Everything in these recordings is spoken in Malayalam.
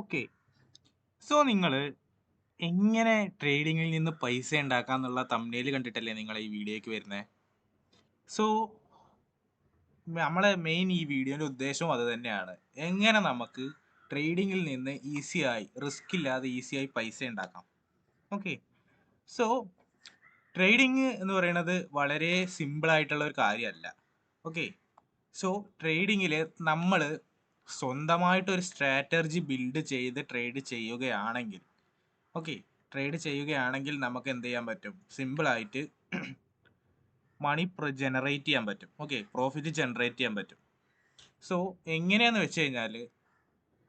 ഓക്കെ. സോ നിങ്ങൾ എങ്ങനെ ട്രേഡിങ്ങിൽ നിന്ന് പൈസ ഉണ്ടാക്കാന്നുള്ള തംബ്നെയിൽ കണ്ടിട്ടല്ലേ നിങ്ങൾ ഈ വീഡിയോയ്ക്ക് വരുന്നത്? സോ നമ്മളെ മെയിൻ ഈ വീഡിയോയുടെ ഉദ്ദേശവും അത് തന്നെയാണ്. എങ്ങനെ നമുക്ക് ട്രേഡിങ്ങിൽ നിന്ന് ഈസിയായി റിസ്ക് ഇല്ലാതെ ഈസിയായി പൈസ ഉണ്ടാക്കാം. ഓക്കെ. സോ ട്രേഡിങ് എന്ന് പറയുന്നത് വളരെ സിമ്പിൾ ആയിട്ടുള്ള ഒരു കാര്യമല്ല. ഓക്കെ. സോ ട്രേഡിങ്ങിൽ നമ്മൾ സ്വന്തമായിട്ട് ഒരു സ്ട്രാറ്റജി ബിൽഡ് ചെയ്ത് ട്രേഡ് ചെയ്യുകയാണെങ്കിൽ നമുക്ക് എന്ത് ചെയ്യാൻ പറ്റും? സിമ്പിൾ ആയിട്ട് മണി ജനറേറ്റ് ചെയ്യാൻ പറ്റും. ഓക്കെ, പ്രോഫിറ്റ് ജനറേറ്റ് ചെയ്യാൻ പറ്റും. സോ എങ്ങനെയാന്ന് വെച്ച് കഴിഞ്ഞാൽ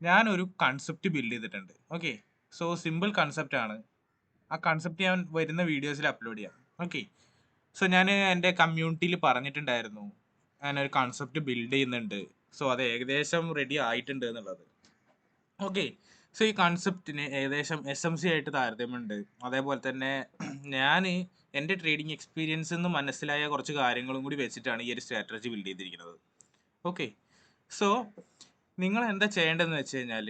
ഞാനൊരു കൺസെപ്റ്റ് ബിൽഡ് ചെയ്തിട്ടുണ്ട്. ഓക്കെ, സോ സിമ്പിൾ കൺസെപ്റ്റ് ആണ്. ആ കൺസെപ്റ്റ് ഞാൻ വരുന്ന വീഡിയോസിൽ അപ്ലോഡ് ചെയ്യാം. ഓക്കെ, സോ ഞാൻ എൻ്റെ കമ്മ്യൂണിറ്റിയിൽ പറഞ്ഞിട്ടുണ്ടായിരുന്നു ഞാനൊരു കൺസെപ്റ്റ് ബിൽഡ് ചെയ്യുന്നുണ്ട്. സോ അത് ഏകദേശം റെഡി ആയിട്ടുണ്ട് എന്നുള്ളത്. ഓക്കെ, സോ ഈ കൺസെപ്റ്റിന് ഏകദേശം SMC ആയിട്ട് താരതമ്യമുണ്ട്. അതേപോലെ തന്നെ ഞാൻ എൻ്റെ ട്രേഡിംഗ് എക്സ്പീരിയൻസിൽ നിന്ന് മനസ്സിലായ കുറച്ച് കാര്യങ്ങളും കൂടി വെച്ചിട്ടാണ് ഈ ഒരു സ്ട്രാറ്റജി ബിൽഡ് ചെയ്തിരിക്കുന്നത്. ഓക്കെ, സോ നിങ്ങൾ എന്താ ചെയ്യേണ്ടതെന്ന് വെച്ച് കഴിഞ്ഞാൽ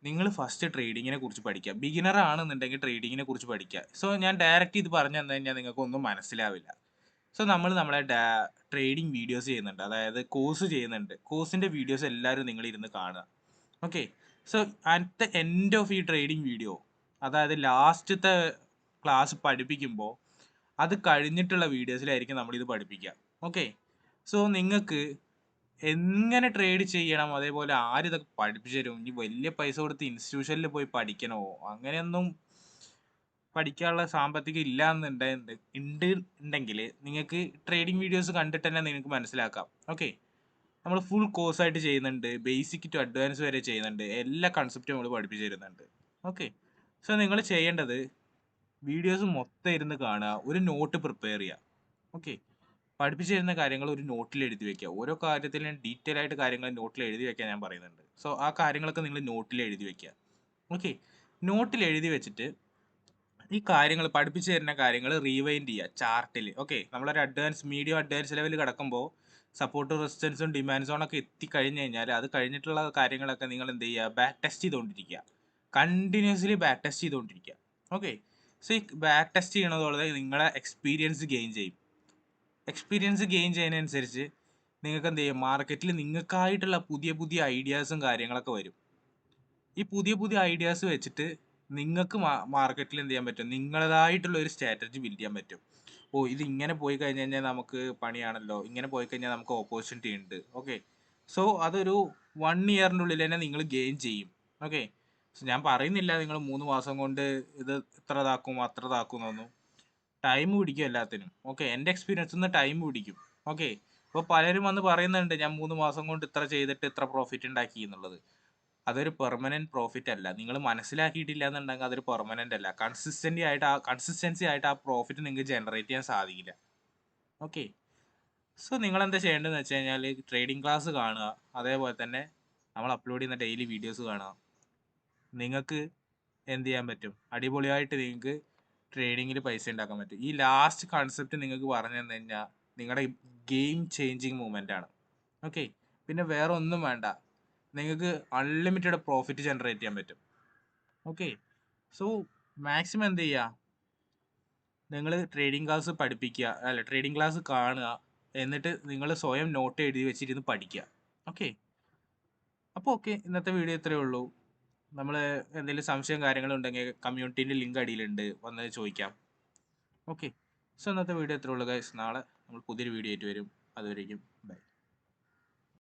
നിങ്ങൾ ഫസ്റ്റ് ട്രേഡിങ്ങിനെ കുറിച്ച് പഠിക്കുക. ബിഗിനർ ആണെന്നുണ്ടെങ്കിൽ ട്രേഡിങ്ങിനെ കുറിച്ച് പഠിക്കുക. സോ ഞാൻ ഡയറക്റ്റ് ഇത് പറഞ്ഞു തന്നു കഴിഞ്ഞാൽ നിങ്ങൾക്കൊന്നും മനസ്സിലാവില്ല. സോ നമ്മളെ ട്രേഡിംഗ് വീഡിയോസ് ചെയ്യുന്നുണ്ട്, അതായത് കോഴ്സ് ചെയ്യുന്നുണ്ട്. കോഴ്സിൻ്റെ വീഡിയോസ് എല്ലാവരും നിങ്ങൾ ഇരുന്ന് കാണുക. Okay, so at the end of ഈ ട്രേഡിംഗ് വീഡിയോ, അതായത് ലാസ്റ്റത്തെ ക്ലാസ് പഠിപ്പിക്കുമ്പോൾ അത് കഴിഞ്ഞിട്ടുള്ള വീഡിയോസിലായിരിക്കും നമ്മളിത് പഠിപ്പിക്കുക. ഓക്കെ, സോ നിങ്ങൾക്ക് എങ്ങനെ ട്രേഡ് ചെയ്യണം, അതേപോലെ ആരിതൊക്കെ പഠിപ്പിച്ചു തരും, ഇനി വലിയ പൈസ കൊടുത്ത് ഇൻസ്റ്റിറ്റ്യൂഷനിൽ പോയി പഠിക്കണോ, അങ്ങനെയൊന്നും പഠിക്കാനുള്ള സാമ്പത്തികം ഇല്ല ഉണ്ടെങ്കിൽ നിങ്ങൾക്ക് ട്രേഡിംഗ് വീഡിയോസ് കണ്ടിട്ട് തന്നെ നിങ്ങൾക്ക് മനസ്സിലാക്കാം. ഓക്കെ, നമ്മൾ ഫുൾ കോഴ്സായിട്ട് ചെയ്യുന്നുണ്ട്, ബേസിക് ടു അഡ്വാൻസ് വരെ ചെയ്യുന്നുണ്ട്, എല്ലാ കൺസെപ്റ്റും നമ്മൾ പഠിപ്പിച്ചു തരുന്നുണ്ട്. ഓക്കെ, സോ നിങ്ങൾ ചെയ്യേണ്ടത് വീഡിയോസ് മൊത്തം ഇരുന്ന് കാണുക, ഒരു നോട്ട് പ്രിപ്പയർ ചെയ്യുക. ഓക്കെ, പഠിപ്പിച്ചു തരുന്ന കാര്യങ്ങൾ ഒരു നോട്ടിൽ എഴുതി വെക്കുക. ഓരോ കാര്യത്തിലും ഡീറ്റെയിൽ ആയിട്ട് കാര്യങ്ങൾ നോട്ടിൽ എഴുതി വെക്കാൻ ഞാൻ പറയുന്നുണ്ട്. സോ ആ കാര്യങ്ങളൊക്കെ നിങ്ങൾ നോട്ടിൽ എഴുതി വെക്കുക. ഓക്കെ, നോട്ടിൽ എഴുതി വെച്ചിട്ട് ഈ കാര്യങ്ങൾ പഠിപ്പിച്ചു തരുന്ന കാര്യങ്ങൾ റീവൈൻഡ് ചെയ്യുക ചാർട്ടിൽ. ഓക്കെ, നമ്മളൊരു മീഡിയം അഡ്വാൻസ് ലെവൽ കിടക്കുമ്പോൾ സപ്പോർട്ട് റെസിസ്റ്റൻസും ഡിമാൻഡ് സോണൊക്കെ എത്തിക്കഴിഞ്ഞ് കഴിഞ്ഞാൽ അത് കഴിഞ്ഞിട്ടുള്ള കാര്യങ്ങളൊക്കെ നിങ്ങൾ എന്ത് ചെയ്യുക? ബാക്ക് ടെസ്റ്റ് ചെയ്തുകൊണ്ടിരിക്കുക. കണ്ടിന്യൂസ്ലി ബാക്ക് ടെസ്റ്റ് ചെയ്തുകൊണ്ടിരിക്കുക. ഓക്കെ, സോ ഈ ബാക്ക് ടെസ്റ്റ് ചെയ്യണതോടെ നിങ്ങളെ എക്സ്പീരിയൻസ് ഗെയിൻ ചെയ്യും. എക്സ്പീരിയൻസ് ഗെയിൻ ചെയ്യുന്നതനുസരിച്ച് നിങ്ങൾക്ക് എന്ത് ചെയ്യും? മാർക്കറ്റിൽ നിങ്ങൾക്കായിട്ടുള്ള പുതിയ പുതിയ ഐഡിയാസും കാര്യങ്ങളൊക്കെ വരും. ഈ പുതിയ പുതിയ ഐഡിയാസ് വെച്ചിട്ട് നിങ്ങൾക്ക് മാർക്കറ്റിൽ എന്ത് ചെയ്യാൻ പറ്റും? നിങ്ങളതായിട്ടുള്ള ഒരു സ്ട്രാറ്റജി ബിൽഡ് ചെയ്യാൻ പറ്റും. ഓ, ഇത് ഇങ്ങനെ പോയി കഴിഞ്ഞ് കഴിഞ്ഞാൽ നമുക്ക് പണിയാണല്ലോ, ഇങ്ങനെ പോയി കഴിഞ്ഞാൽ നമുക്ക് ഓപ്പർച്യൂണിറ്റി ഉണ്ട്. ഓക്കെ, സോ അതൊരു 1 ഇയറിൻ്റെ ഉള്ളിൽ തന്നെ നിങ്ങൾ ഗെയിൻ ചെയ്യും. ഓക്കെ, സോ ഞാൻ പറയുന്നില്ല നിങ്ങൾ 3 മാസം കൊണ്ട് ഇത് ഇത്ര ഇതാക്കും അത്ര ഇതാക്കും എന്നൊന്നും. ടൈം പിടിക്കും എല്ലാത്തിനും. ഓക്കെ, എൻ്റെ എക്സ്പീരിയൻസിൽ നിന്ന് ടൈം പിടിക്കും. ഓക്കെ, അപ്പോൾ പലരും വന്ന് പറയുന്നുണ്ട് ഞാൻ 3 മാസം കൊണ്ട് ഇത്ര ചെയ്തിട്ട് ഇത്ര പ്രോഫിറ്റ് ഉണ്ടാക്കി എന്നുള്ളത്. അതൊരു പെർമനന്റ് പ്രോഫിറ്റ് അല്ല. നിങ്ങൾ മനസ്സിലാക്കിയിട്ടില്ല എന്നുണ്ടെങ്കിൽ അതൊരു പെർമനന്റ് അല്ല. കൺസിസ്റ്റൻസി ആയിട്ട് ആ പ്രോഫിറ്റ് നിങ്ങൾക്ക് ജനറേറ്റ് ചെയ്യാൻ സാധിക്കില്ല. ഓക്കെ, സോ നിങ്ങൾ എന്താ ചെയ്യേണ്ടതെന്ന് വെച്ച് കഴിഞ്ഞാൽ ട്രേഡിംഗ് ക്ലാസ് കാണുക, അതേപോലെ തന്നെ നമ്മൾ അപ്ലോഡ് ചെയ്യുന്ന ഡെയിലി വീഡിയോസ് കാണുക. നിങ്ങൾക്ക് എന്ത് ചെയ്യാൻ പറ്റും? അടിപൊളിയായിട്ട് നിങ്ങൾക്ക് ട്രേഡിങ്ങിൽ പൈസ ഉണ്ടാക്കാൻ പറ്റും. ഈ ലാസ്റ്റ് കൺസെപ്റ്റ് നിങ്ങൾക്ക് പറഞ്ഞു തന്നു കഴിഞ്ഞാൽ നിങ്ങളുടെ ഗെയിം ചേഞ്ചിങ് മൂവ്മെൻ്റ് ആണ്. ഓക്കെ, പിന്നെ വേറെ ഒന്നും വേണ്ട, നിങ്ങൾക്ക് അൺലിമിറ്റഡ് പ്രോഫിറ്റ് ജനറേറ്റ് ചെയ്യാൻ പറ്റും. ഓക്കെ, സോ മാക്സിമം എന്ത് ചെയ്യുക? നിങ്ങൾ ട്രേഡിംഗ് ക്ലാസ് ട്രേഡിംഗ് ക്ലാസ് കാണുക, എന്നിട്ട് നിങ്ങൾ സ്വയം നോട്ട് എഴുതി വെച്ചിരുന്ന് പഠിക്കുക. ഓക്കെ, അപ്പോൾ ഓക്കെ, ഇന്നത്തെ വീഡിയോ ഇത്രയേ ഉള്ളൂ. നമ്മൾ എന്തെങ്കിലും സംശയം കാര്യങ്ങളുണ്ടെങ്കിൽ കമ്മ്യൂണിറ്റീൻ്റെ ലിങ്ക് അടിയിലുണ്ട്, വന്ന് ചോദിക്കാം. ഓക്കെ, സോ ഇന്നത്തെ വീഡിയോ ഇത്രയേ ഉള്ളൂ ഗൈസ്. നാളെ നമ്മൾ പുതിയൊരു വീഡിയോ ആയിട്ട് വരും. അതുവരേക്കും ബൈ.